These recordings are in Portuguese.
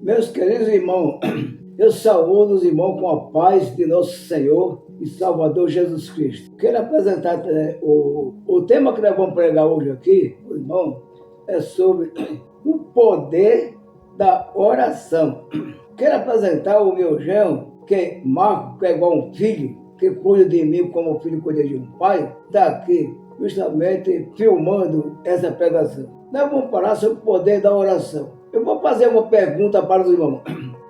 Meus queridos irmãos, eu saúdo os irmãos com a paz de nosso Senhor e Salvador Jesus Cristo. Quero apresentar o tema que nós vamos pregar hoje aqui, irmão, é sobre o poder da oração. Quero apresentar o meu genro, que Marco, que é igual um filho, que cuida de mim como o filho cuida de um pai, está aqui justamente filmando essa pregação. Nós vamos falar sobre o poder da oração. Eu vou fazer uma pergunta para os irmãos.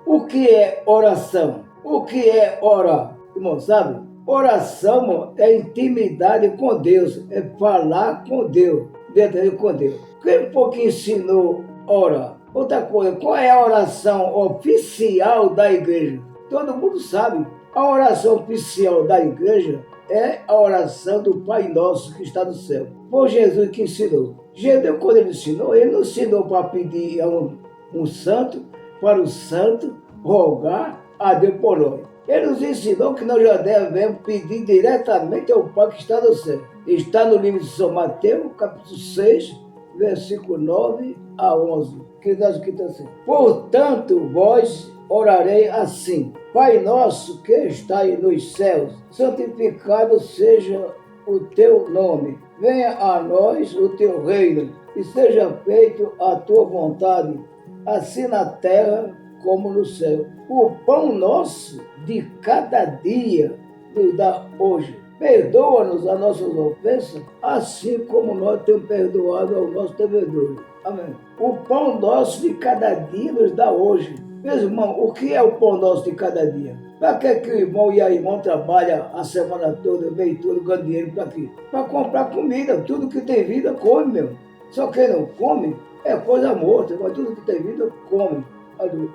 O que é oração? O que é orar? Irmão, sabe? Oração, irmão, é intimidade com Deus, é falar com Deus, dentro com Deus. Quem foi que ensinou a orar? Outra coisa, qual é a oração oficial da igreja? Todo mundo sabe. A oração oficial da igreja é a oração do Pai Nosso que está no céu. Foi Jesus que ensinou. Jesus, quando ele não ensinou para pedir a um santo, para o santo rogar a Deus por nós. Ele nos ensinou que nós já devemos pedir diretamente ao Pai que está no céu. Está no livro de São Mateus, capítulo 6, versículo 9 a 11. Que está assim: portanto, vós orarei assim: Pai nosso que está aí nos céus, santificado seja o teu nome. Venha a nós o teu reino e seja feito a tua vontade, assim na terra como no céu. O pão nosso de cada dia nos dá hoje. Perdoa-nos as nossas ofensas, assim como nós temos perdoado aos nossos devedores. Amém. O pão nosso de cada dia nos dá hoje. Meus irmãos, o que é o pão nosso de cada dia? Para que o irmão e a irmã trabalham a semana toda, o mês todo, ganhando dinheiro para quê? Para comprar comida. Tudo que tem vida come, meu. Só quem não come é coisa morta, mas tudo que tem vida come.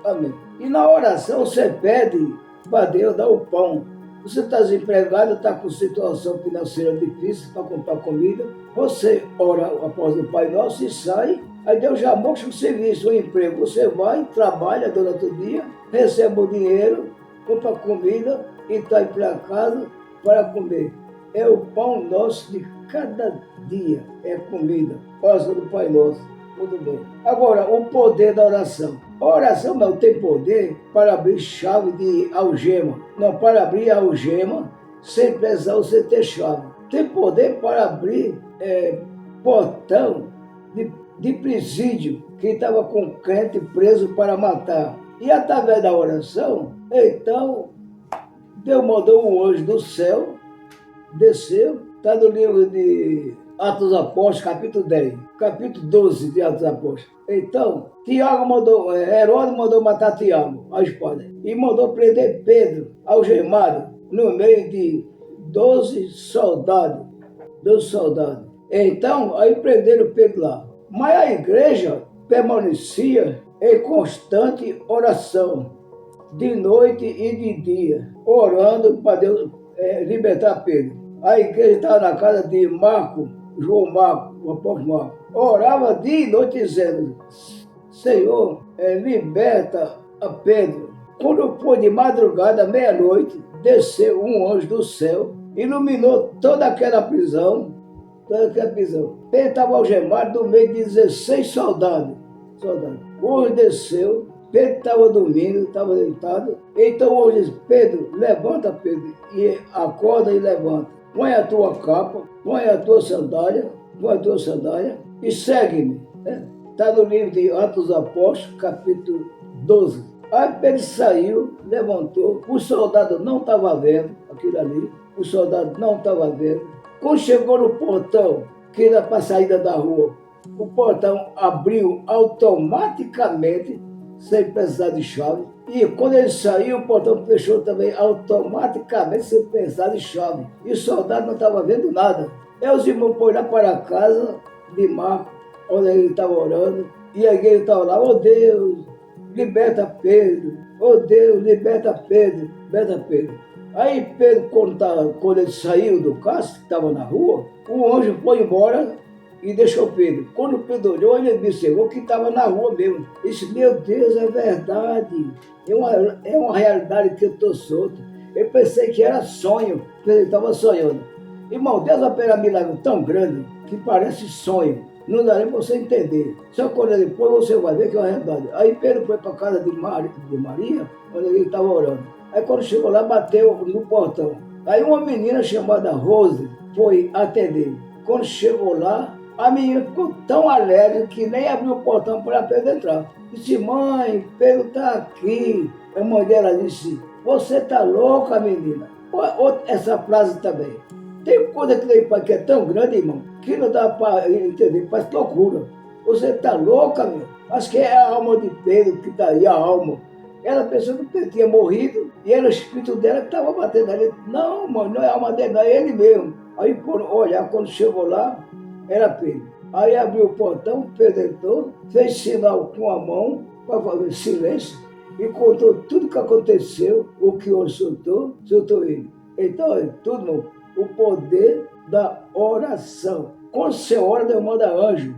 Amém. E na oração você pede para Deus dar o pão. Você está desempregado, está com situação financeira difícil para comprar comida, você ora após o Pai Nosso e sai, aí Deus já mostra o serviço, o emprego. Você vai, trabalha durante o dia, recebe o dinheiro, compra comida e está para casa para comer. É o pão nosso de cada dia, é comida. Oração do Pai Nosso. Tudo bem. Agora, o poder da oração. A oração não tem poder para abrir chave de algema. Não, para abrir a algema sem precisar você ter chave. Tem poder para abrir portão de presídio que estava com o crente preso para matar. E através da oração, então, Deus mandou um anjo do céu, desceu, está no livro de Atos dos Apóstolos, capítulo 10, capítulo 12 de Atos dos Apóstolos. Então, Herodes mandou matar Tiago, a espada, e mandou prender Pedro, algemado, no meio de 12 soldados. Então, aí prenderam Pedro lá. Mas a igreja permanecia em constante oração, de noite e de dia, orando para Deus libertar Pedro. A igreja estava na casa de João Marco, o apóstolo Marco. Orava dia e noite dizendo: Senhor, liberta a Pedro. Quando foi de madrugada, meia-noite, desceu um anjo do céu, iluminou toda aquela prisão. Pedro estava algemado no meio de 16 soldados. O anjo desceu, Pedro estava dormindo, estava deitado. Então o anjo disse: Pedro, levanta, Pedro, e acorda e levanta. Põe a tua capa, põe a tua sandália e segue-me. Está no livro de Atos dos Apóstolos, capítulo 12. Aí Pedro saiu, levantou, o soldado não estava vendo aquilo ali, Quando chegou no portão, que era para a saída da rua, o portão abriu automaticamente, sem precisar de chave. E quando ele saiu, o portão fechou também automaticamente, sem precisar de chave. E o soldado não estava vendo nada. Aí os irmãos foram lá para a casa de Marco, onde ele estava orando, e a igreja estava lá: oh Deus, liberta Pedro, oh Deus, liberta Pedro. Aí Pedro, quando ele saiu do castro, que estava na rua, o anjo foi embora e deixou Pedro. Quando Pedro olhou, ele observou que estava na rua mesmo. Ele disse: meu Deus, é verdade, é uma realidade que eu estou solto. Eu pensei que era sonho, que ele estava sonhando. Irmão, Deus opera milagre tão grande que parece sonho. Não dá nem para você entender. Só quando depois você vai ver que é uma realidade. Aí Pedro foi para a casa de Maria, onde ele estava orando. Aí quando chegou lá, bateu no portão. Aí uma menina chamada Rose foi atender. Quando chegou lá, a menina ficou tão alegre que nem abriu o portão para Pedro entrar. Disse, mãe, Pedro está aqui. A mãe dela disse, você está louca, menina? Essa frase também. Tem coisa que é tão grande, irmão, que não dá para entender, parece loucura. Você está louca, meu? Acho que é a alma de Pedro que está aí, a alma. Ela pensou que Pedro tinha morrido e era o espírito dela que estava batendo ali. Não, mano, não é a alma dele, não, é ele mesmo. Aí, quando chegou lá, era Pedro. Aí abriu o portão, Pedro entrou, fez sinal com a mão para fazer silêncio e contou tudo o que aconteceu, o que o soltou ele. Então, é tudo, irmão, o poder da oração. Quando você ora, Deus manda anjo.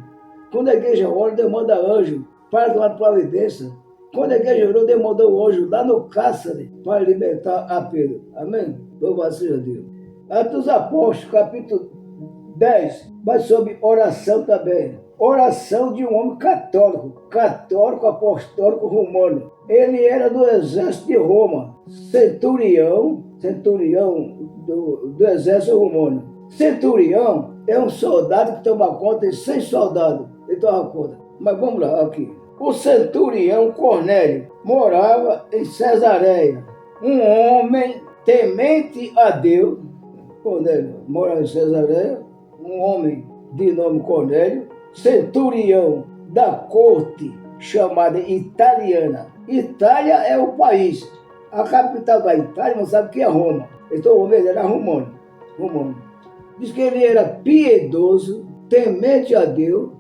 Quando a igreja ora, Deus manda anjo para tomar providência. Quando a igreja orou, Deus mandou o anjo lá no cárcere para libertar a Pedro. Amém? Louvado seja Deus. Atos dos Apóstolos, capítulo 10, vai sobre oração também. Oração de um homem católico apostólico romano. Ele era do exército de Roma, centurião do exército romano. Centurião é um soldado que toma conta de 100 soldados. Ele toma conta. Mas vamos lá, aqui. O centurião Cornélio morava em Cesareia. Um homem temente a Deus. Cornélio morava em Cesareia. Um homem de nome Cornélio, centurião da corte chamada italiana. Itália é o país. A capital da Itália, não sabe o que é Roma. Então o homem era romano. Diz que ele era piedoso, temente a Deus,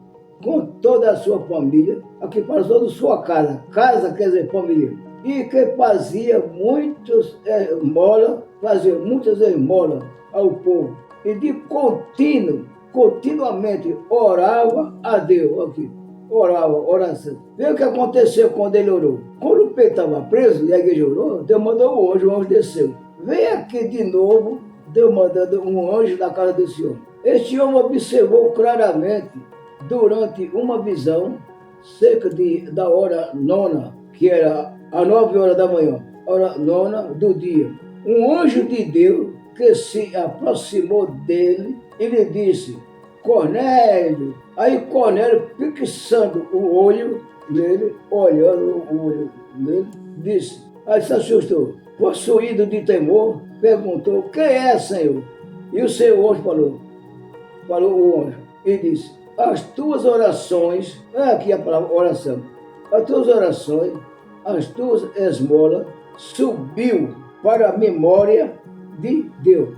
com toda a sua família, aqui para toda a sua casa. Casa quer dizer família. E que fazia muitas esmolas ao povo. E de continuamente orava a Deus aqui. Oração. Vê o que aconteceu quando ele orou. Quando o Pedro estava preso e a igreja orou, Deus mandou o anjo desceu. Vem aqui de novo, Deus mandando um anjo na casa desse homem. Este homem observou claramente, durante uma visão, cerca da hora 9, que era às 9 horas da manhã, hora 9 do dia, um anjo de Deus que se aproximou dele e lhe disse, Cornélio. Aí Cornélio, fixando o olho nele, olhando o olho nele, disse, aí se assustou, possuído de temor, perguntou, quem é, Senhor? E o Senhor falou o anjo, e disse, as tuas orações, aqui a palavra oração, as tuas orações, as tuas esmolas, subiu para a memória de Deus.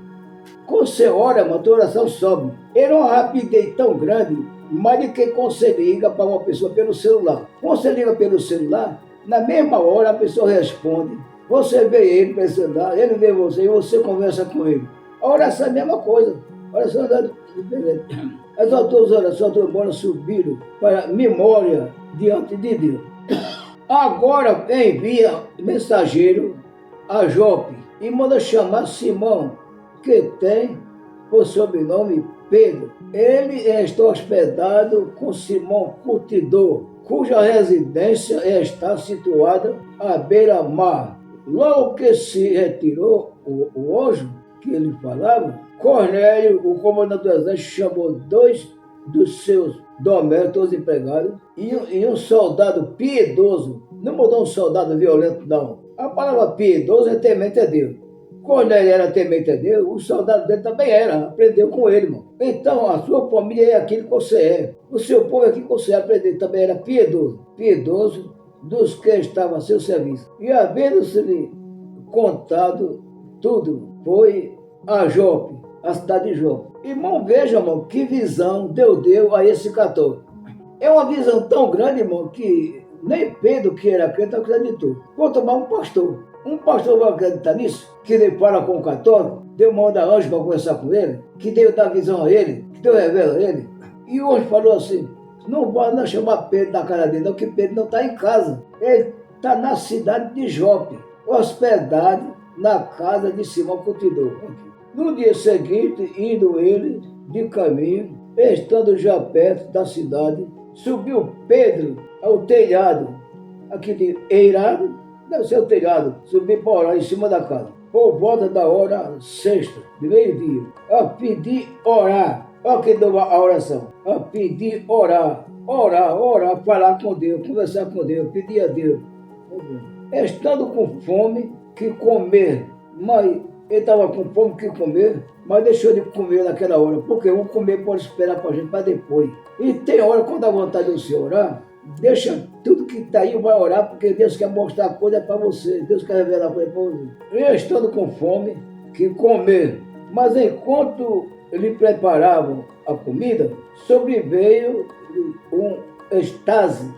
Quando você ora, a tua oração sobe. Era uma rapidez tão grande, mais do que quando você liga para uma pessoa pelo celular. Quando você liga pelo celular, na mesma hora a pessoa responde. Você vê ele pelo celular, ele vê você e você conversa com ele. A oração é a mesma coisa. A oração é diferente. As tuas orações, as tuas esmolas subiram para a memória diante de Deus. Agora envia mensageiro a Jope e manda chamar Simão, que tem por sobrenome Pedro. Ele está hospedado com Simão Curtidor, cuja residência está situada à beira-mar. Logo que se retirou o anjo que ele falava, Cornélio, o comandante do exército, chamou 2 dos seus domésticos empregados e um soldado piedoso. Não mudou um soldado violento, não. A palavra piedoso é temente a Deus. Cornélio era temente a Deus, o soldado dele também era, aprendeu com ele, irmão. Então, a sua família é aquilo que você é. O seu povo é aquilo que você aprendeu, também era piedoso dos que estavam a seu serviço. E havendo-se-lhe contado tudo, foi a Jope, a cidade de Jope. Irmão, veja, irmão, que visão Deus deu a esse católico. É uma visão tão grande, irmão, que nem Pedro, que era crente, acreditou. Quanto mais um pastor. Um pastor vai acreditar nisso? Que ele fala com o católico, Deus manda anjo para conversar com ele, que Deus dá visão a ele, que Deus revela a ele. E o anjo falou assim, não pode chamar Pedro da cara dele, não, que Pedro não está em casa. Ele está na cidade de Jope, hospedado na casa de Simão Curtidor. No dia seguinte, indo ele de caminho, Estando já perto da cidade, subiu Pedro ao telhado, aqui de eirado, deve ser o telhado, subiu para orar em cima da casa, por volta da hora sexta, de meio-dia, a pedir orar. Olha que deu a oração, a pedir orar, falar com Deus, conversar com Deus, pedir a Deus. Estando com fome, que comer, mas ele estava com fome que comer, mas deixou de comer naquela hora, porque o comer pode esperar para a gente para depois. E tem hora, quando dá vontade de você orar, deixa tudo que está aí, vai orar, porque Deus quer mostrar coisa para você, Deus quer revelar coisa para você. E estando com fome, que comer, mas enquanto lhe preparavam a comida, sobreveio um êxtase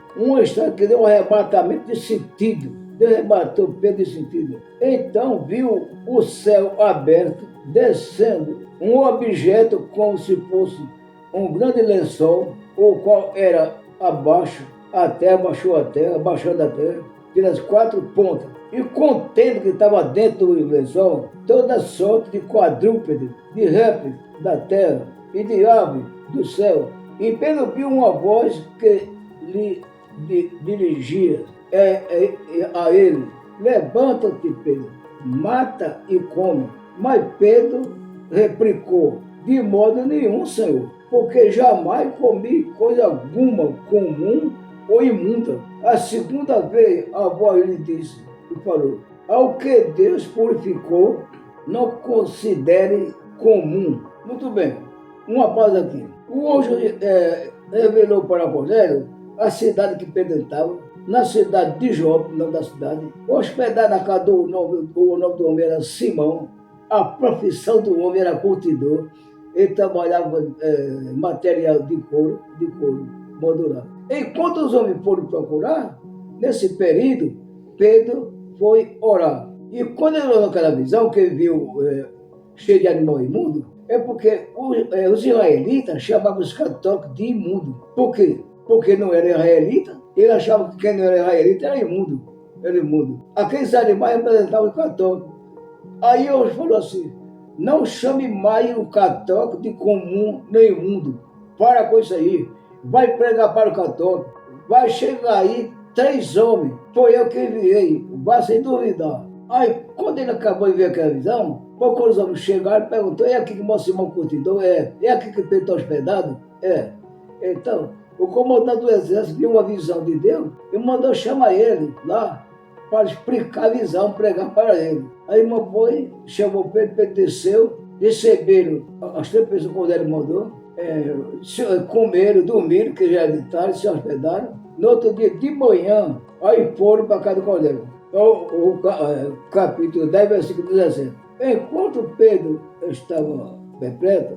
que deu um arrebatamento de sentido. Deus arrebatou Pedro de sentido. Então viu o céu aberto, descendo um objeto como se fosse um grande lençol, o qual era abaixo, a terra, baixou a terra, baixando a terra, pelas quatro pontas, e contendo que estava dentro do lençol toda sorte de quadrúpedes, de répteis da terra e de aves do céu. E Pedro viu uma voz que lhe dirigia a ele: levanta-te, Pedro, mata e come. Mas Pedro replicou: de modo nenhum, Senhor, porque jamais comi coisa alguma comum ou imunda. A segunda vez a voz lhe disse e falou: ao que Deus purificou, não considere comum. Muito bem, uma pausa aqui. O anjo revelou para Cornélio a cidade que Pedro estava, na cidade de Jope, não da cidade, hospedado na casa o nome do homem era Simão, a profissão do homem era curtidor, ele trabalhava material de couro modular. Enquanto os homens foram procurar, nesse período, Pedro foi orar. E quando ele olhou aquela visão, que ele viu cheio de animal imundo, é porque os israelitas chamavam os católicos de imundo. Por quê? Porque não era israelita, ele achava que quem não era israelita era imundo. Era imundo. Aqueles animais representavam os católicos. Aí eu falou assim: não chame mais o católico de comum nem imundo. Para com isso aí. Vai pregar para o católico. Vai chegar aí 3 homens. Foi eu que enviei. Vá sem duvidar. Aí, quando ele acabou de ver aquela visão, quando os homens chegaram, perguntou: é aqui que o Simão Curtidor? É aqui que Pedro está hospedado? É. Então, o comandante do exército viu uma visão de Deus e mandou chamar ele lá para explicar a visão, pregar para ele. Aí foi, chamou Pedro, Pedro desceu, receberam as 3 pessoas que ele mandou, comeram, dormiram, que já era de tarde, se hospedaram. No outro dia, de manhã, aí foram para a casa do Cornélio. O capítulo 10, versículo 17. Enquanto Pedro estava perpleto,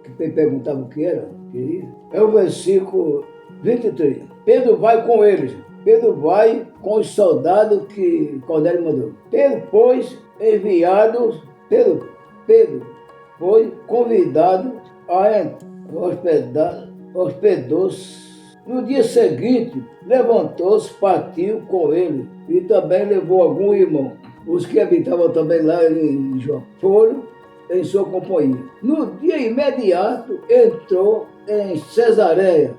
que Pedro perguntava o que era, queria, é o versículo 23. Pedro vai com eles. Pedro vai com os soldados que Cornélio mandou. Pedro, pois, Pedro foi convidado a hospedou-se. No dia seguinte, levantou-se, partiu com ele e também levou algum irmão. Os que habitavam também lá em Jó foram em sua companhia. No dia imediato, entrou em Cesareia,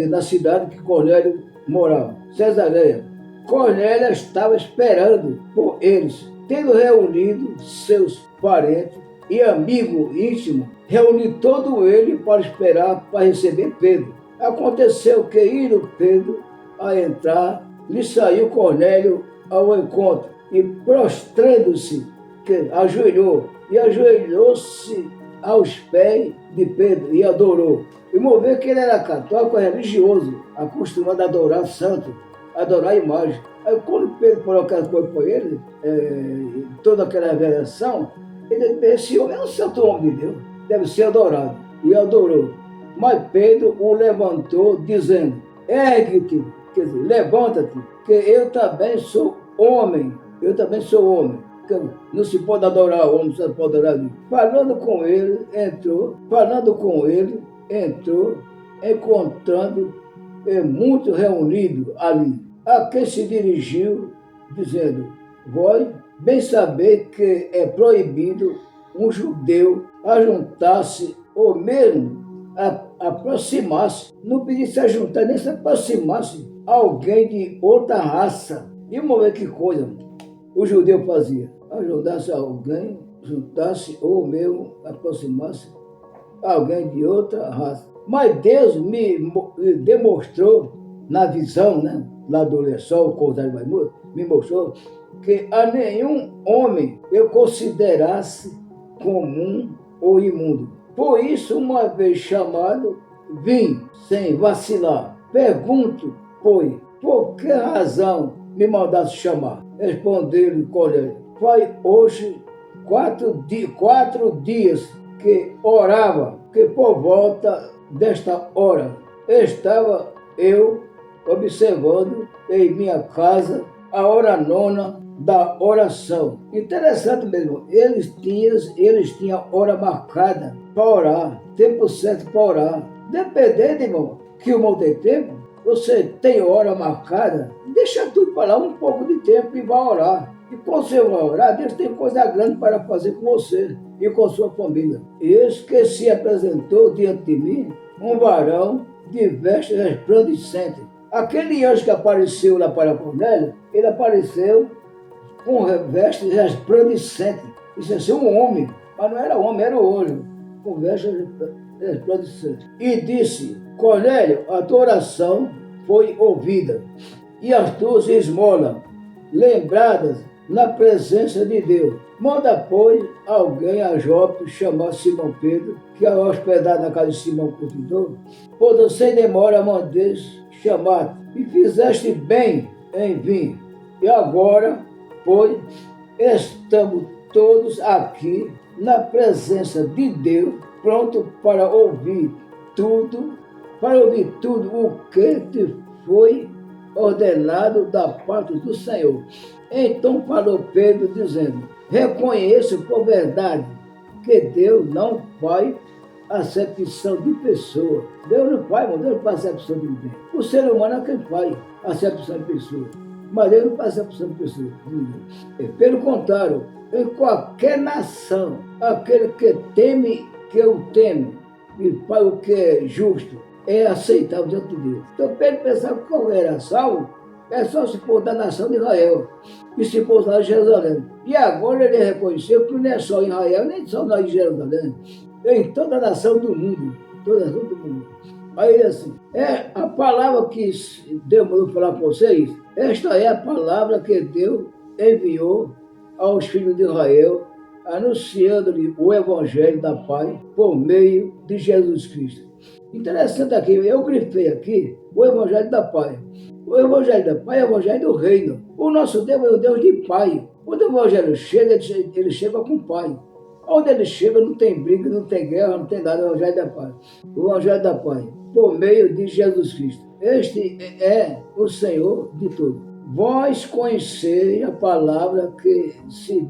na cidade que Cornélio morava. Cesareia. Cornélio estava esperando por eles, tendo reunido seus parentes e amigo íntimo, reuniu todo ele para esperar para receber Pedro. Aconteceu que, indo Pedro a entrar, lhe saiu Cornélio ao encontro e, prostrando-se, ajoelhou-se aos pés de Pedro e adorou. E moveu que ele era católico religioso, acostumado a adorar santo, adorar a imagem. Aí quando Pedro falou aquela coisa para ele, toda aquela revelação, ele disse: esse homem é um santo homem de Deus, deve ser adorado. E adorou. Mas Pedro o levantou, dizendo: ergue-te, quer dizer, levanta-te, que eu também sou homem. Não se pode adorar o homem, só pode adorar Deus. Falando com ele, entrou, encontrando muito reunido ali, a quem se dirigiu, dizendo: vós bem saber que é proibido um judeu ajuntar-se, ou mesmo aproximasse, não podia se juntar, nem se aproximasse alguém de outra raça. E vamos ver que coisa o judeu fazia. Ajudasse alguém, juntasse ou mesmo aproximasse alguém de outra raça. Mas Deus me demonstrou na visão, né, lá do lençol, me mostrou que a nenhum homem eu considerasse comum ou imundo. Por isso, uma vez chamado, vim sem vacilar. Pergunto, pois, por que razão me mandasse chamar? Respondeu-lhe Cornélio: faz hoje 4 dias que orava, que por volta desta hora estava eu observando em minha casa a hora nona da oração. Interessante mesmo, eles tinham hora marcada para orar, tempo certo para orar. Dependendo, irmão, que o irmão tem tempo, você tem hora marcada, deixa tudo para lá, um pouco de tempo e vai orar. E quando você vai orar, Deus tem coisa grande para fazer com você e com sua família. E eis que se apresentou diante de mim um varão de vestes resplandecentes. Aquele anjo que apareceu lá para Cornélio, ele apareceu com vestes resplandecentes. Isso é ser um homem, mas não era homem, era o anjo, com vestes resplandecentes. E disse: Cornélio, a tua oração foi ouvida, e as tuas esmolas lembradas na presença de Deus. Manda, pois, alguém a Jope chamar Simão Pedro, que é hospedado na casa de Simão Curtidor, pois sem demora mandeis chamar, e fizeste bem em vir. E agora, pois, estamos todos aqui na presença de Deus, pronto para ouvir tudo o que te foi ordenado da parte do Senhor. Então falou Pedro, dizendo: reconheço por verdade que Deus não faz acepção de pessoa. Deus não faz acepção de ninguém. O ser humano é quem faz acepção de pessoa. Mas Deus não faz acepção de pessoa. Pelo contrário, em qualquer nação, aquele que teme, que eu temo, e faz o que é justo, é aceitável diante de Deus. Então Pedro pensava que qual era salvo, é só se for da nação de Israel e se for lá de Jerusalém. E agora ele reconheceu que não é só em Israel, nem só nós em Jerusalém, em toda a nação do mundo, toda a nação do mundo. Aí assim, é a palavra que Deus mandou falar para vocês, esta é a palavra que Deus enviou aos filhos de Israel, anunciando-lhe o evangelho da paz por meio de Jesus Cristo. Interessante aqui, eu grifei aqui o evangelho da paz. O evangelho da paz é o evangelho do reino. O nosso Deus é o Deus de pai. Quando o evangelho chega, ele chega com pai. Onde ele chega não tem briga, não tem guerra, não tem nada. É o evangelho da paz. O evangelho da paz, por meio de Jesus Cristo. Este é o Senhor de tudo. Vós conheceis a palavra que se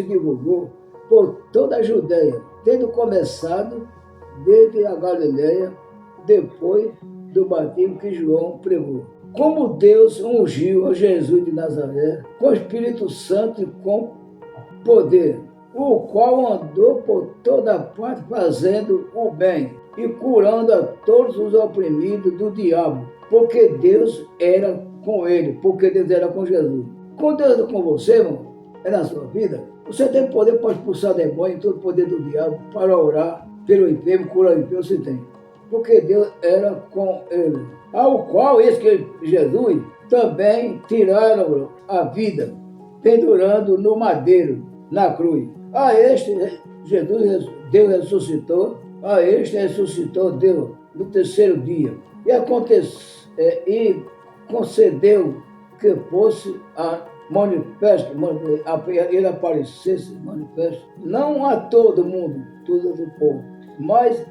divulgou por toda a Judeia, tendo começado desde a Galileia, depois do batismo que João pregou. Como Deus ungiu a Jesus de Nazaré com o Espírito Santo e com poder, o qual andou por toda parte fazendo o bem e curando a todos os oprimidos do diabo, porque Deus era com ele, porque Deus era com Jesus. Quando Deus é com você, irmão, é na sua vida, você tem poder para expulsar demônio, todo o poder do diabo, para orar pelo enfermo, curar o enfermo, você tem. Porque Deus era com ele. Ao qual, esse que Jesus, também tiraram a vida, pendurando no madeiro, na cruz. A este, Jesus, Deus ressuscitou, a este ressuscitou Deus no terceiro dia. E concedeu que fosse a manifesto, ele aparecesse manifesto, não a todo mundo, todo o povo, mas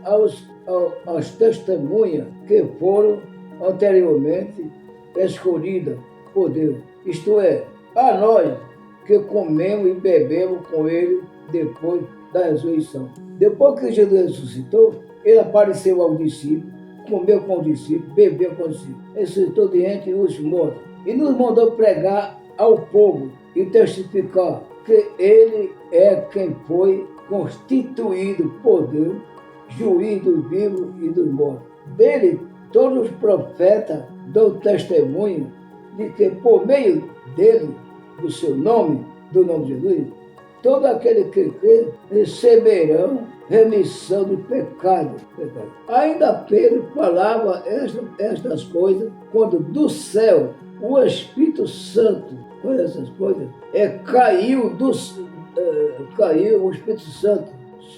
às testemunhas que foram anteriormente escolhidas por Deus, isto é, a nós que comemos e bebemos com ele depois da ressurreição. Depois que Jesus ressuscitou, ele apareceu aos discípulos, comeu com os discípulos, bebeu com os discípulos, ressuscitou diante dos mortos e nos mandou pregar ao povo e testificar que ele é quem foi constituído por Deus juiz dos vivos e dos mortos. Dele, todos os profetas dão testemunho de que, por meio dele, do seu nome, do nome de Jesus, todo aquele que crê receberão remissão de pecado. Ainda Pedro falava estas coisas quando do céu o Espírito Santo, olha essas coisas, caiu o Espírito Santo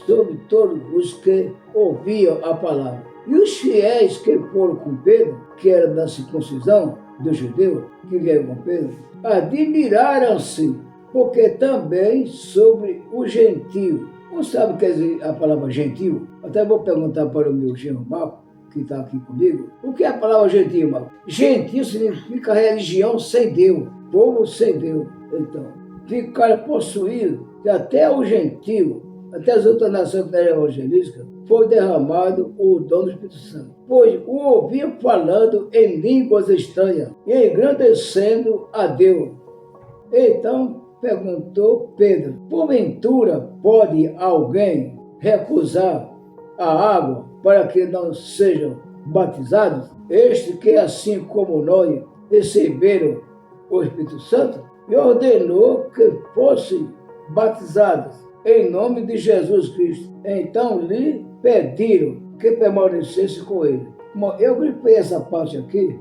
sobre todos os que ouviam a palavra. E os fiéis que foram com Pedro, que era da circuncisão do judeu, que vieram com Pedro, admiraram-se, porque também sobre o gentio. Não sabe o que quer dizer a palavra gentio? Até vou perguntar para o meu genro Marco, que está aqui comigo, o que é a palavra gentio, Marco? Gentio significa religião sem Deus, povo sem Deus. Então, ficaram possuídos, que até o gentio, até as outras nações que eram evangelísticas, foi derramado o dom do Espírito Santo, pois o ouviam falando em línguas estranhas e engrandecendo a Deus. Então perguntou Pedro: porventura pode alguém recusar a água para que não sejam batizados? Este que, assim como nós, receberam o Espírito Santo, e ordenou que fossem batizados em nome de Jesus Cristo. Então lhe pediram que permanecesse com ele. Eu grifei essa parte aqui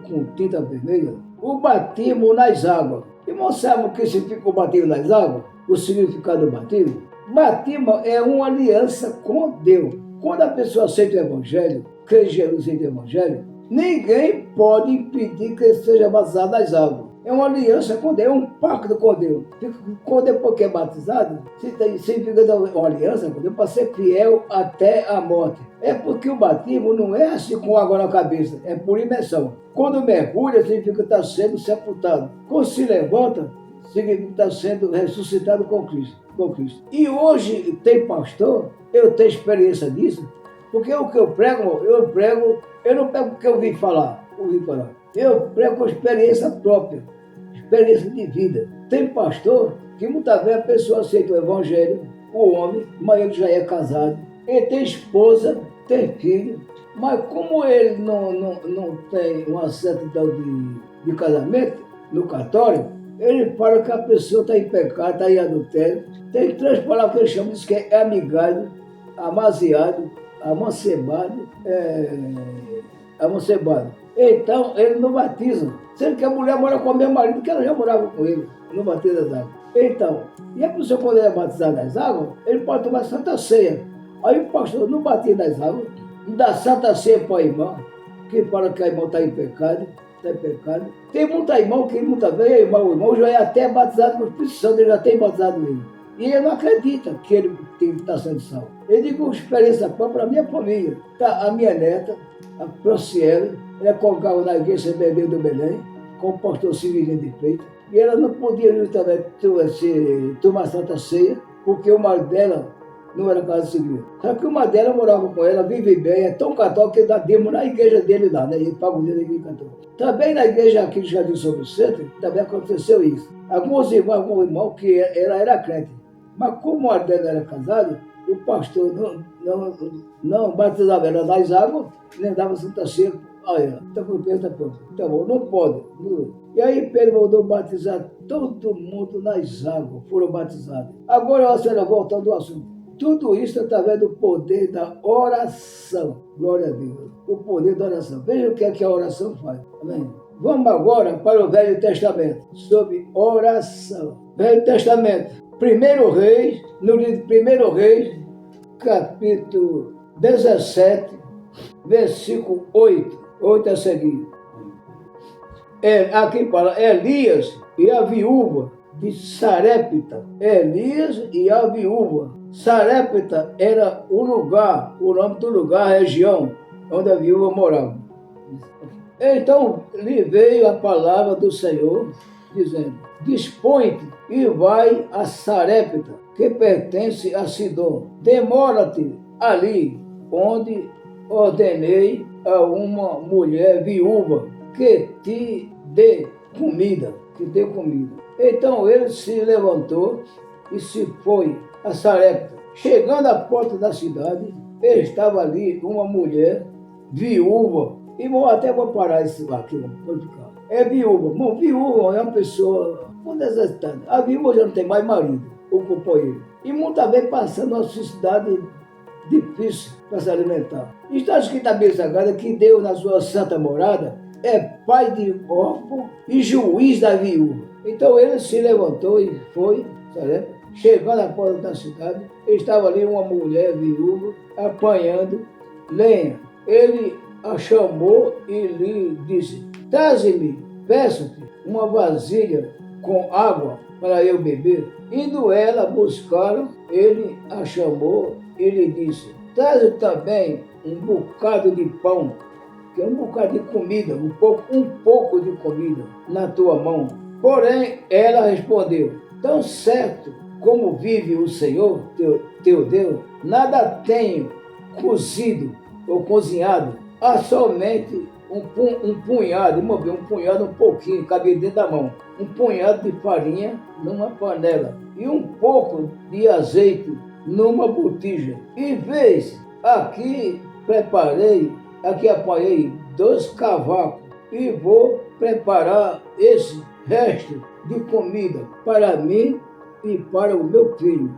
com tinta vermelha. O batismo nas águas. Irmão, sabe o que significa o batismo nas águas? O significado do batismo? Batismo é uma aliança com Deus. Quando a pessoa aceita o Evangelho, crê em Jesus e o Evangelho, ninguém pode impedir que ele seja batizado nas águas. É uma aliança com Deus, é um pacto com Deus. Quando depois que é batizado, significa uma aliança com Deus para ser fiel até a morte. É porque o batismo não é assim com água na cabeça, é por imersão. Quando mergulha, significa que está sendo sepultado. Quando se levanta, significa que está sendo ressuscitado com Cristo. E hoje tem pastor, eu tenho experiência disso, porque o que eu prego, eu não prego porque eu ouvi falar. Eu prego com experiência própria, experiência de vida. Tem pastor que muitas vezes a pessoa aceita o Evangelho, o homem, mas ele já é casado, ele tem esposa, tem filho, mas como ele não tem uma certidão de casamento no cartório, ele fala que a pessoa está em pecado, está em adultério. Tem três palavras que ele chama, diz que é amigado, amaziado, amancebado, Então, ele não batiza. Sendo que a mulher mora com o meu marido, que ela já morava com ele, não batiza as águas. Então, e a pessoa quando ele é batizado nas águas, ele pode tomar Santa Ceia. Aí o pastor não batia nas águas, não dá Santa Ceia para o irmão, que fala que o irmão está em pecado. Tem muita irmão que muitas vezes o irmão já é até batizado com o Espírito Santo, ele já tem batizado ele. E ele não acredita que ele está sendo salvo. Eu digo experiência própria para a minha família. A minha neta, a Prociele, ela colocava na igreja CBD do Belém, com o pastor Civilinho de Feita, e ela não podia justamente tomar Santa Ceia, porque o marido dela não era casa civil. Só que o marido dela morava com ela, vive bem, é tão católico que dá demo na igreja dele lá, né? Ele paga o dinheiro da igreja católica. Também na igreja aqui de Jardim Sobre Centro, também aconteceu isso. Alguns irmãos que ela era crente, mas como o marido dela era casado, o pastor não batizava ela nas águas, nem dava Santa Ceia a ela. Então, tá bom, não pode. E aí Pedro mandou batizar todo mundo nas águas, foram batizados. Agora, a senhora voltando ao assunto. Tudo isso através do poder da oração. Glória a Deus. O poder da oração. Veja o que é que a oração faz. Amém? Vamos agora para o Velho Testamento, sobre oração. Velho Testamento. 1 Reis, no livro de 1 Reis, capítulo 17, versículo 8 a seguir. Aqui fala Elias e a viúva de Sarepta. Elias e a viúva. Sarepta era o lugar, o nome do lugar, a região onde a viúva morava. Então lhe veio a palavra do Senhor, dizendo: dispõe-te e vai a Sarepta, que pertence a Sidom. Demora-te ali, onde ordenei a uma mulher viúva que te dê comida. Então ele se levantou e se foi a Sarepta. Chegando à porta da cidade, estava ali uma mulher viúva. E até vou parar isso aqui, vou ficar. É viúva. Bom, viúva é uma pessoa necessitada. A viúva já não tem mais marido, o companheiro. E muitas vezes passando uma necessidade difícil para se alimentar. Está escrito na Bíblia Sagrada que Deus, na sua santa morada, é pai de órfão e juiz da viúva. Então ele se levantou e foi, sabe? Chegando à porta da cidade, estava ali uma mulher viúva apanhando lenha. Ele a chamou e lhe disse: traze-me, peço-te, uma vasilha com água para eu beber. Indo ela buscar, ele a chamou e lhe disse: traze também um bocado de pão, que é um bocado de comida, um pouco de comida na tua mão. Porém, ela respondeu: tão certo como vive o Senhor, teu Deus, nada tenho cozido ou cozinhado, há somente um punhado, um pouquinho, cabia dentro da mão, um punhado de farinha numa panela e um pouco de azeite numa botija. E vês, aqui apanhei 2 cavacos e vou preparar esse resto de comida para mim e para o meu filho.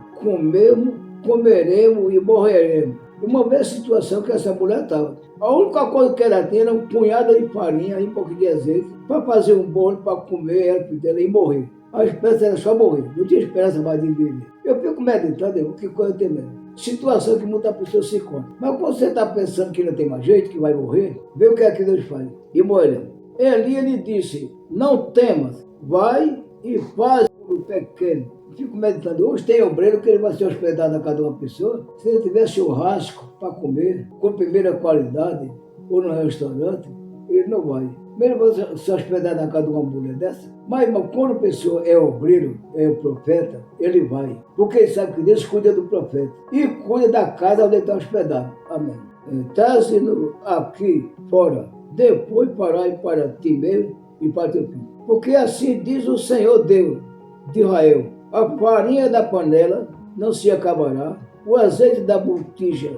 Comeremos e morreremos. Uma vez a situação que essa mulher estava. A única coisa que ela tinha era um punhado de farinha e um pouquinho de azeite para fazer um bolo para comer ela dela e morrer. A esperança era só morrer, não tinha esperança mais de viver. Eu fico meditando, que coisa tem mesmo. Situação que muita pessoa se encontra. Mas quando você está pensando que não tem mais jeito, que vai morrer, vê o que é que Deus faz. E morreu. Eli lhe disse: não temas, vai e faz o pequeno. Fico meditando, hoje tem obreiro que ele vai se hospedar na casa de uma pessoa. Se ele tiver churrasco para comer, com primeira qualidade, ou no restaurante, ele não vai. Primeiro vai se hospedar na casa de uma mulher dessa. Mas quando a pessoa é obreiro, é o profeta, ele vai. Porque ele sabe que Deus cuida do profeta. E cuida da casa onde ele está hospedado. Amém. Traze-no aqui fora. Depois parai para ti mesmo e para teu filho. Porque assim diz o Senhor Deus de Israel: a farinha da panela não se acabará, o azeite da botija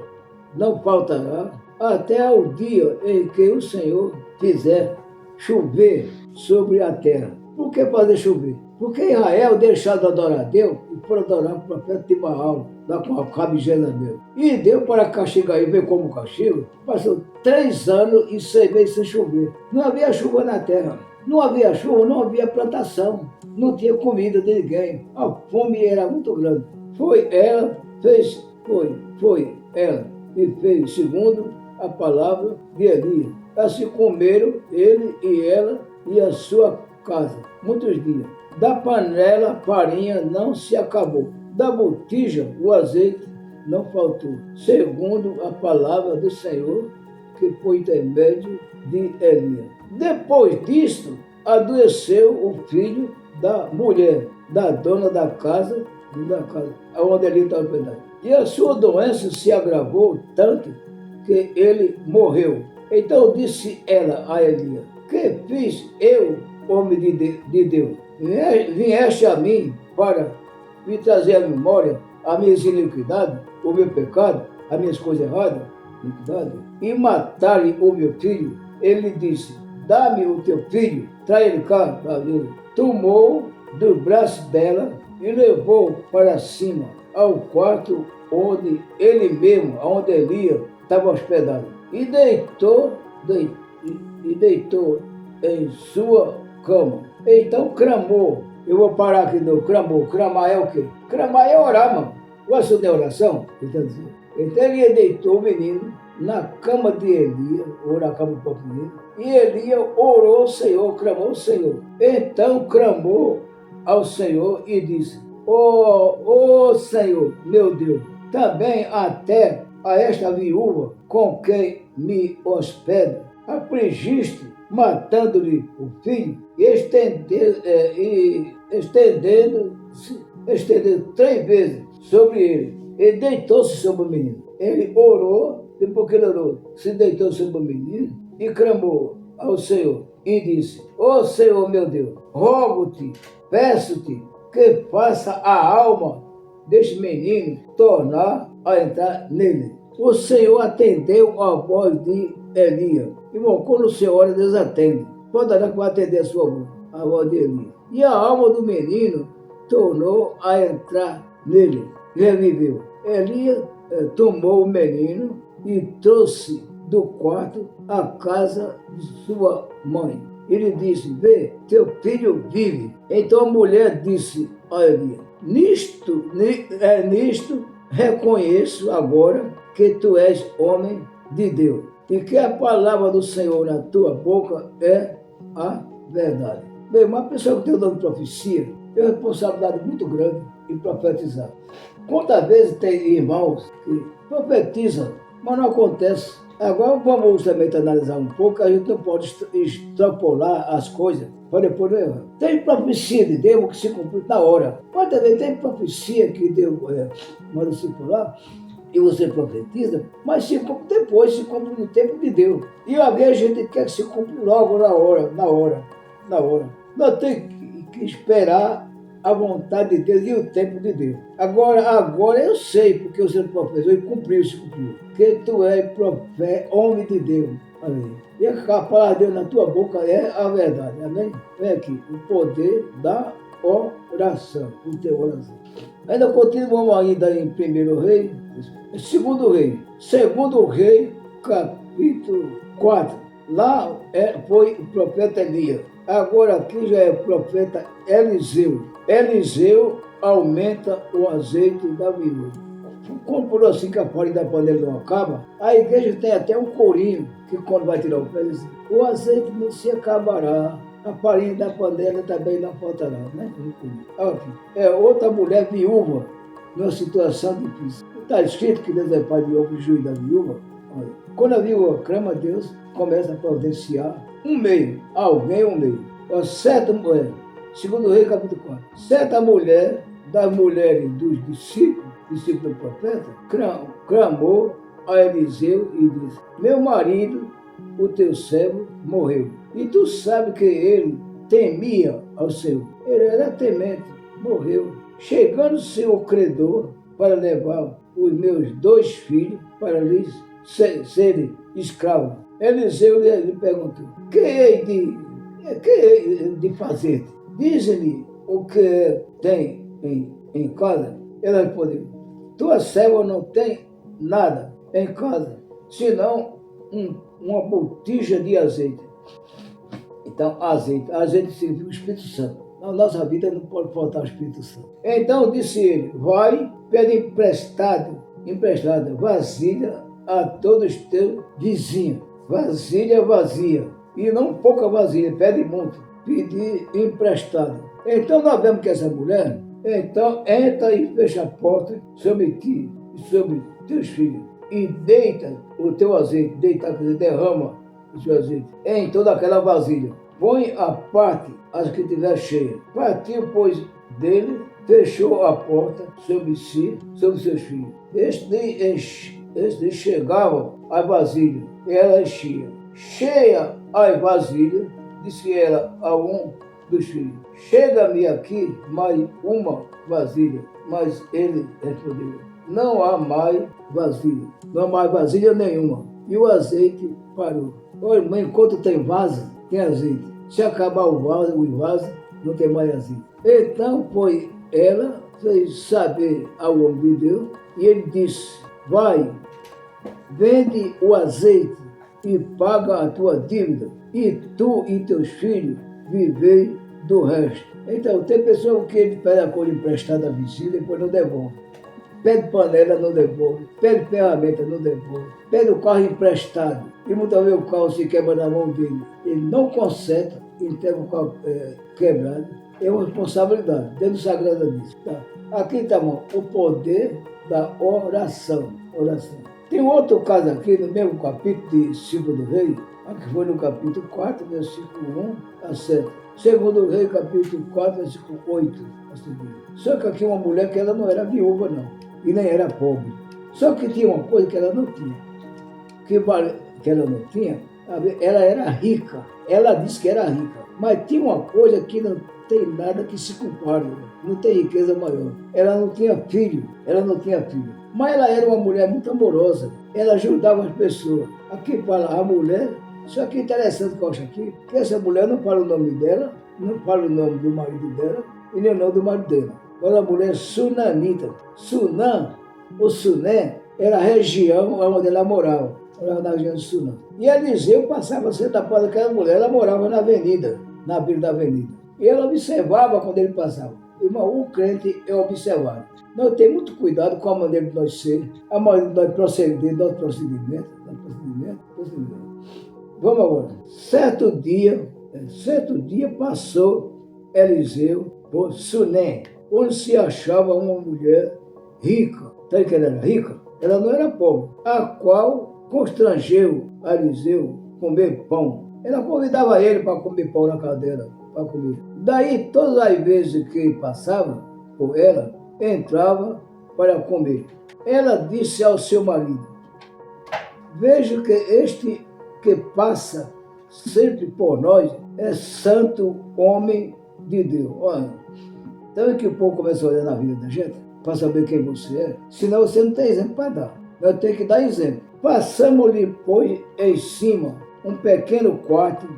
não faltará, até o dia em que o Senhor fizer chover sobre a terra. Por que fazer chover? Porque Israel deixou de adorar a Deus e for adorar o profeta de Baal, lá com a Rabi Jezabel. E Deus, para castigar, e ver como castigo, passou 3 anos e 6 meses sem chover. Não havia chuva na terra. Não havia chuva, não havia plantação. Não tinha comida de ninguém. A fome era muito grande. Foi ela e fez segundo a palavra de Elias. Assim comeram ele e ela e a sua casa muitos dias. Da panela a farinha não se acabou, da botija o azeite não faltou, segundo a palavra do Senhor, que foi intermédio de Elias. Depois disto, adoeceu o filho da mulher, da dona da casa onde ele estava hospedado. E a sua doença se agravou tanto que ele morreu. Então disse ela a Elias: que fiz eu, homem de Deus? Vieste a mim para me trazer à memória as minhas iniquidades, o meu pecado, as minhas coisas erradas, e matar o meu filho? Ele disse: dá-me o teu filho, traz ele cá para ver. Tomou do braço dela e levou para cima, ao quarto onde ele mesmo, onde Elias estava hospedado, e deitou em sua cama. Então clamou. Eu vou parar aqui no clamou. Clamar é o quê? Clamar é orar, mano. Gosta de oração? Então ele deitou o menino na cama de Elias, ou na cama do próprio menino, e Elias orou ao Senhor, clamou ao Senhor. Então clamou ao Senhor e disse: ó Senhor, meu Deus, também até a esta viúva com quem me hospeda afligiste, matando-lhe o filho, e estendendo 3 vezes sobre ele, e deitou-se sobre o menino. Ele orou, depois que ele orou, se deitou sobre o menino e clamou ao Senhor e disse: ó Senhor meu Deus, rogo-te, peço-te que faça a alma deste menino tornar a entrar nele. O Senhor atendeu a voz de Elias. Irmão, quando o Senhor ora, Deus atende. Pode dar que vai atender a voz de Elias. E a alma do menino tornou a entrar nele, reviveu. Elias tomou o menino e trouxe do quarto à casa de sua mãe. Ele disse: vê, teu filho vive. Então a mulher disse a Elias: nisto reconheço agora que tu és homem de Deus e que a palavra do Senhor na tua boca é a verdade. Bem, uma pessoa que tem o dom de profecia tem uma responsabilidade muito grande em profetizar. Quantas vezes tem irmãos que profetizam, mas não acontece? Agora vamos também analisar um pouco, a gente não pode extrapolar as coisas para depois não errar. Tem profecia de Deus que se cumpre na hora. Mas também tem profecia que Deus manda se falar e você profetiza, mas se cumpre depois, se cumpre no tempo de Deus. E às vezes a gente quer que se cumpra logo na hora. Nós temos que esperar a vontade de Deus e o tempo de Deus. Agora eu sei, porque o Senhor profetizou e se cumpriu. Que tu és profeta, homem de Deus. Amém. E a palavra de Deus na tua boca é a verdade. Amém? Vem aqui, o poder da oração, o teu oração. Ainda continuamos ainda em 1 Rei, 2 Rei, capítulo 4. Lá foi o profeta Elias. Agora aqui já é o profeta Eliseu. Eliseu aumenta o azeite da viúva. Como por assim que a farinha da panela não acaba, a igreja tem até um corinho que quando vai tirar o pé, diz: o azeite não se acabará, a farinha da panela também não faltará. Né? É outra mulher viúva numa situação difícil. Está escrito que Deus é pai de obra e juiz da viúva. Olha, quando a viúva clama a Deus, começa a providenciar um meio. A certa mulher, 2 Reis capítulo 4, certa mulher das mulheres dos discípulos do profeta, clamou a Eliseu e disse: meu marido, o teu servo, morreu. E tu sabes que ele temia ao Senhor. Ele era temente, morreu. Chegando-se o credor para levar os meus 2 filhos para lhes serem escravos. Eliseu lhe perguntou: que hei de fazer? Diz-me o que tem em casa. Ela respondeu: tua serva não tem nada em casa, senão uma botija de azeite. Então, azeite significa o Espírito Santo. Na nossa vida não pode faltar o Espírito Santo. Então disse ele: vai, pede emprestada vasilha a todos os teus vizinhos. Vasilha vazia. E não pouca vasilha, pede muito. Pedir emprestado. Então nós vemos que essa mulher, então entra e fecha a porta sobre ti e sobre teus filhos. E deita o teu azeite, derrama o seu azeite em toda aquela vasilha. Põe à parte as que tiver cheia. Partiu, pois, dele, fechou a porta sobre si, sobre seus filhos. Este chegava à vasilha, e ela enchia. Cheia a vasilha, disse ela a um dos filhos: chega-me aqui mais uma vasilha. Mas ele respondeu: não há mais vasilha, não há mais vasilha nenhuma. E o azeite parou. Olha, irmão, enquanto tem vaso, tem azeite. Se acabar o vaso, não tem mais azeite. Então foi ela, fez saber ao homem de Deus, e ele disse: vai, vende o azeite e paga a tua dívida, e tu e teus filhos vivei do resto. Então, tem pessoas que ele pede a coisa emprestada à vizinha e depois não devolve. Pede panela, não devolve. Pede ferramenta, não devolve. Pede o carro emprestado. E muitas vezes o carro se quebra na mão dele. Ele não conserta, entrega o carro quebrado. É uma responsabilidade. Deus sagrada disso. Tá? Aqui está, irmão, o poder da oração. Tem outro caso aqui, no mesmo capítulo de 2 Reis, que foi no capítulo 4, versículo 1 a 7. 2 Reis, capítulo 4, versículo 8 a seguir. Só que aqui uma mulher que ela não era viúva, não, e nem era pobre. Só que tinha uma coisa que ela não tinha. Que ela não tinha, ela era rica. Ela disse que era rica. Mas tinha uma coisa que não tem nada que se compare. Não tem riqueza maior. Ela não tinha filho. Mas ela era uma mulher muito amorosa. Ela ajudava as pessoas. Aqui fala a mulher. Isso aqui é interessante que eu acho aqui, que essa mulher não fala o nome dela, não fala o nome do marido dela e nem o nome do marido dela. Fala a mulher sunamita. Sunam, ou Suné, era a região onde ela morava. Morava na região de Sunam. E Eliseu passava sentado para aquela mulher, ela morava na avenida, na beira da avenida. E ela observava quando ele passava. Irmão, o crente é observado. Nós temos muito cuidado com a maneira de nós ser, a maneira de nós proceder, nosso procedimento. Vamos agora. Certo dia passou Eliseu por Sunem, onde se achava uma mulher rica. Sabe que ela era rica? Ela não era pobre, a qual constrangeu Eliseu comer pão. Ela convidava ele para comer pão na cadeira, para comer. Daí, todas as vezes que passava por ela, entrava para comer. Ela disse ao seu marido: vejo que este que passa sempre por nós é santo homem de Deus. Olha, então é que o povo começa a olhar na vida da gente para saber quem você é, senão você não tem exemplo para dar. Nós temos que dar exemplo. Passamos-lhe, pois, em cima um pequeno quarto,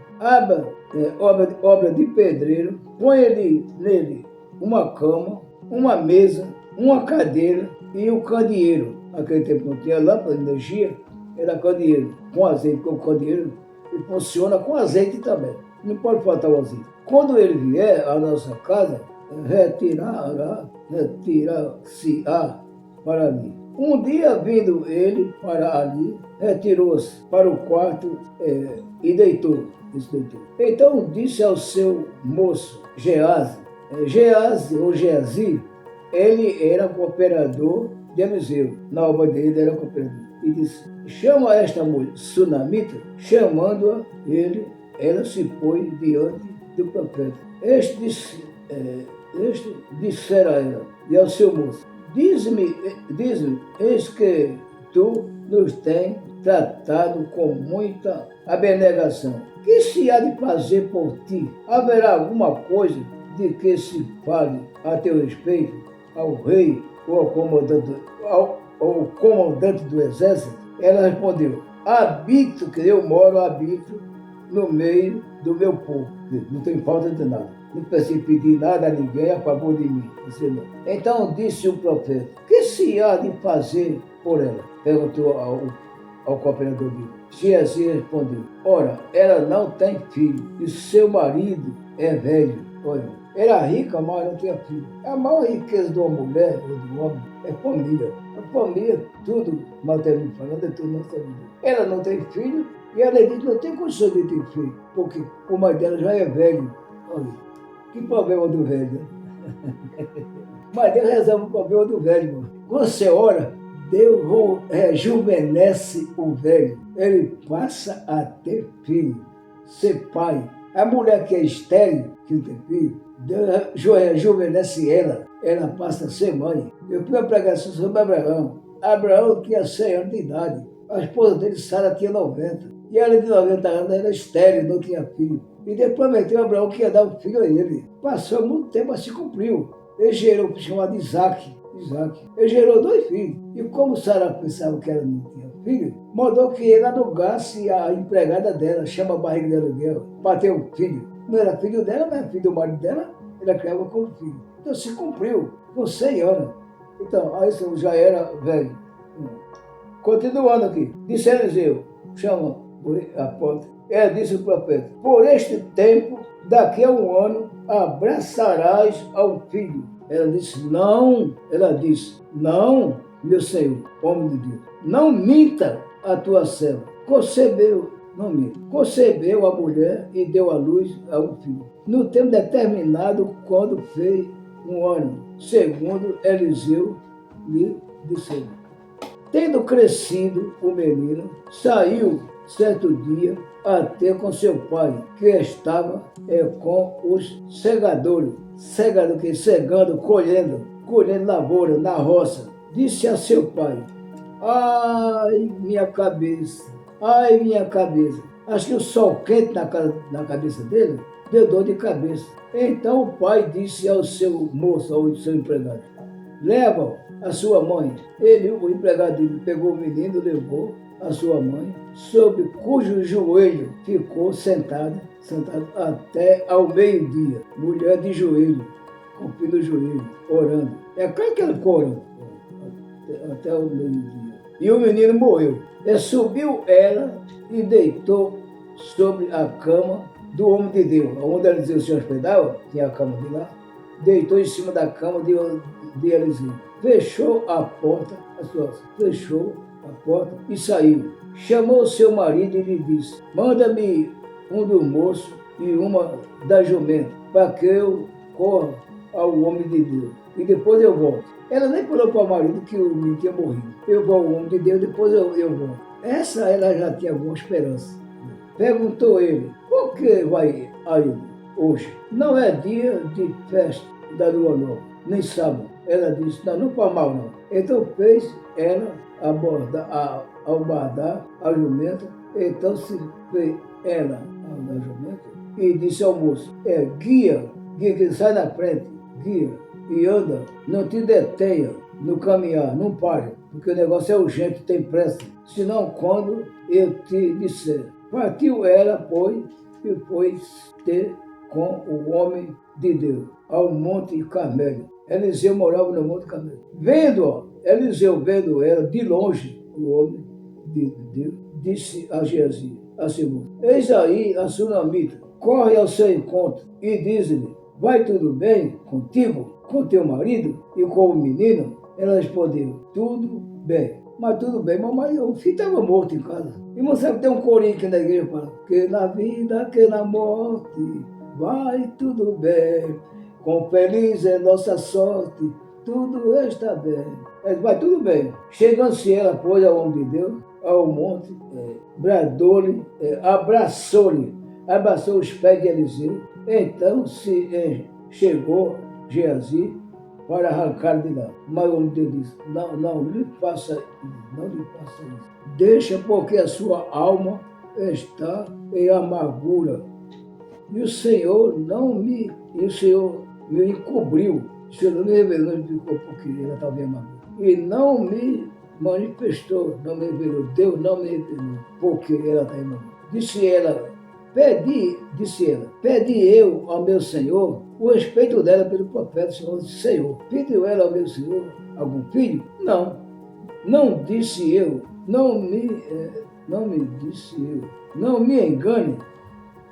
obra de pedreiro, põe-lhe nele uma cama, uma mesa, uma cadeira e um candeeiro. Naquele tempo não tinha lâmpada de energia, era candeeiro com azeite, porque o candeeiro ele funciona com azeite também. Não pode faltar o azeite. Quando ele vier à nossa casa, retirar-se-á para ali. Um dia, vindo ele para ali, retirou-se para o quarto e deitou. Então disse ao seu moço, Geazi ou Geazi, ele era cooperador de Eliseu. Na obra dele era cooperador. E disse: chama esta mulher, sunamita. Chamando-a, ela se pôs diante do profeta. Este dissera a ela e ao seu moço: diz-me, eis que tu nos tens tratado com muita abnegação. Que se há de fazer por ti? Haverá alguma coisa de que se fale a teu respeito ao rei ou ao comandante do exército? Ela respondeu: eu moro no meio do meu povo. Não tem falta de nada. Não preciso pedir nada a ninguém a favor de mim. Então disse o profeta: que se há de fazer por ela? Perguntou ao cooperador dele. Geazi respondeu: ora, ela não tem filho e seu marido é velho. Olha, era rica, mas não tinha filho. A maior riqueza de uma mulher ou de um homem é família. A família, tudo, materialmente falando, é tudo nossa vida. Ela não tem filho e ela diz que não tem condição de ter filho, porque o marido dela já é velho. Olha, que problema do velho, né? Mas Deus resolve o problema do velho, irmão. Quando você ora, Deus rejuvenesce o velho. Ele passa a ter filho, ser pai. A mulher que é estéril, que não tem filho, Deus rejuvenesce ela. Ela passa a ser mãe. Eu fui uma pregação sobre Abraão. Abraão tinha 100 anos de idade. A esposa dele, Sara, tinha 90. E ela de 90 anos era estéril, não tinha filho. E Deus prometeu a Abraão que ia dar um filho a ele. Passou muito tempo, mas se cumpriu. Ele gerou o chamado Isaac. Ele gerou 2 filhos. E como Sara pensava que ela não tinha filho, mandou que ele alugasse a empregada dela, chama a barriga de aluguel, para ter um filho. Não era filho dela, não era filho do marido dela, ela criava como filho. Então se cumpriu, com 100 anos. Então, aí já era velho. Continuando aqui, disse Eliseu, chama a porta. Ela disse o profeta: por este tempo, daqui a 1 ano, abraçarás ao filho. Ela disse: não, meu Senhor, homem de Deus, não minta a tua serva. Concebeu a mulher e deu à luz a um filho. No tempo determinado, quando fez 1 ano, segundo Eliseu lhe disse. Tendo crescido o menino, saiu certo dia até com seu pai, que estava com os segadores, segando, colhendo lavoura na roça. Disse a seu pai: ai, minha cabeça. Acho que o sol quente na cabeça dele deu dor de cabeça. Então o pai disse ao seu moço, ao seu empregado: leva a sua mãe. Ele, o empregado dele, pegou o menino, levou a sua mãe, sobre cujo joelho ficou sentado até ao meio-dia. Mulher de joelho, com o filho no joelho, orando. É claro que ele ficou orando, até o meio-dia. E o menino morreu. E subiu ela e deitou sobre a cama do homem de Deus, onde ela se hospedava, tinha a cama de lá, deitou em cima da cama de Eliseu. Fechou a porta e saiu. Chamou seu marido e lhe disse: manda-me um do moço e uma da jumenta, para que eu corra ao homem de Deus, e depois eu volto. Ela nem falou para o marido que o menino tinha morrido. Eu vou ao homem de Deus, depois eu volto. Essa ela já tinha alguma esperança. Perguntou ele: por que vai aí hoje? Não é dia de festa da lua nova, nem sábado. Ela disse: não faz mal não. Então fez ela albardar a jumenta. Então se fez ela a jumenta e disse ao moço: guia que sai na frente, guia e anda, não te detenha no caminhar, não pare, porque o negócio é urgente, tem pressa. Senão quando eu te disser. Partiu ela, pois, e foi ter com o homem de Deus ao Monte Carmelo. Eliseu morava no Monte Carmelo. Eliseu vendo ela de longe, o homem de Deus, disse a Geazi, a segunda: eis aí a sunamita, corre ao seu encontro e diz-lhe: vai tudo bem contigo, com teu marido e com o menino? Ela respondeu: tudo bem. Mas tudo bem, mamãe, o filho estava morto em casa. E você sabe que tem um corinho aqui na igreja que fala: que na vida, que na morte, vai tudo bem. Quão feliz é nossa sorte, tudo está bem. Vai tudo bem. Chegando-se ela, pois, ao homem de Deus, ao monte, bradou-lhe, abraçou os pés de Eliseu. Então se chegou Geazi para arrancar de lá. Mas o homem de Deus disse: não lhe faça isso. Deixa, porque a sua alma está em amargura. E o Senhor me encobriu. O Senhor não me revelou, porque ela estava em amargura. E não me manifestou, não me revelou. Deus não me revelou, porque ela está em amargura. Pedi eu ao meu Senhor o respeito dela pelo profeta. Senhor, pediu ela ao meu Senhor algum filho? Não disse eu, não me disse eu, não me engane,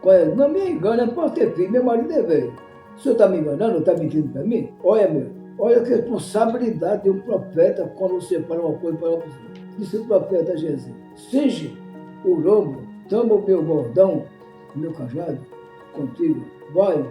eu posso ter filho, meu marido é velho. O senhor está me enganando, está mentindo para mim? Olha que responsabilidade de um profeta quando você fala uma coisa para uma pessoa. Disse o profeta Jesus: cinge o lombo, toma o meu bordão, o meu cajado, contigo, vai,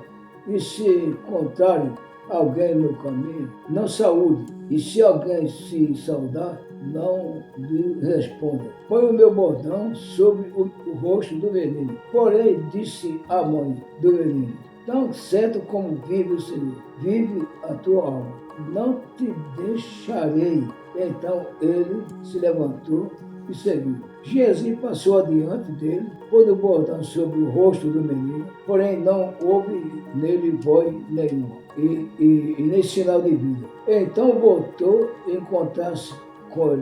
e se encontrarem alguém no caminho, não saúde, e se alguém se saudar, não lhe responda. Põe o meu bordão sobre o rosto do menino. Porém, disse a mãe do menino: tão certo como vive o Senhor, vive a tua alma, não te deixarei. Então ele se levantou e seguiu. Jesus passou adiante dele, pôs o bordão sobre o rosto do menino, porém não houve nele voz nenhuma, e nem sinal de vida. Então voltou a encontrar-se com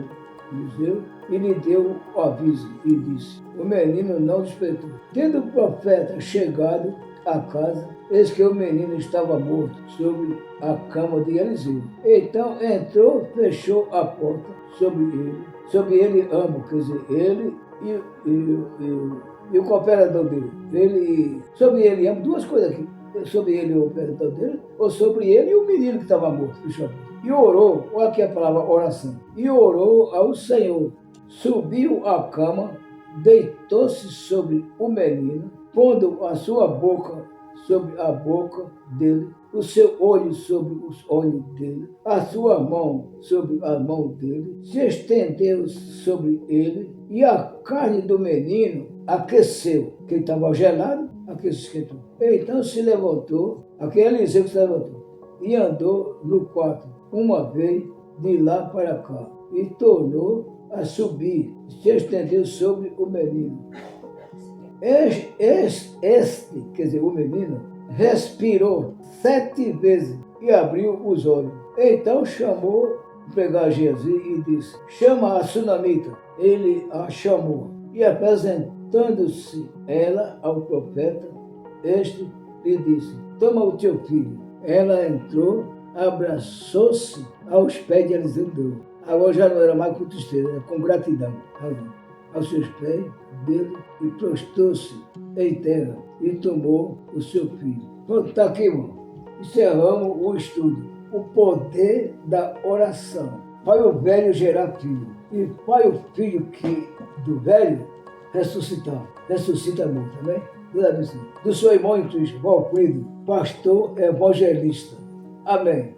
Eliseu e lhe deu o aviso e disse: o menino não despertou. Tendo o profeta chegado à casa, eis que o menino estava morto sobre a cama de Eliseu. Então entrou, fechou a porta sobre ele ambos, quer dizer, ele e o cooperador dele. Sobre ele ambos, duas coisas aqui: sobre ele e o cooperador dele, ou sobre ele e o menino que estava morto. E orou, olha aqui a palavra oração, e orou ao Senhor. Subiu à cama, deitou-se sobre o menino, pondo a sua boca sobre a boca dele, o seu olho sobre os olhos dele, a sua mão sobre a mão dele, se estendeu sobre ele, e a carne do menino aqueceu, que ele estava gelado, esquentou. Então se levantou, aquele Eliseu que se levantou, e andou no quarto uma vez de lá para cá, e tornou a subir, se estendeu sobre o menino. Quer dizer, o menino, respirou 7 vezes e abriu os olhos. Então chamou pegar Jesus e disse: chama a sunamita. Ele a chamou e, apresentando-se ela ao profeta, este lhe disse: toma o teu filho. Ela entrou, abraçou-se aos pés de Eliseu. Agora já não era mais com tristeza, era com gratidão. Aos seus pés dele e prostrou-se em terra e tomou o seu filho. Pronto, está aqui, irmão. Encerramos o estudo. O poder da oração. Vai o velho gerar filho. E vai o filho que do velho ressuscitar. Ressuscita muito, também. Do seu irmão em Cristo, Valfrido, pastor evangelista. Amém.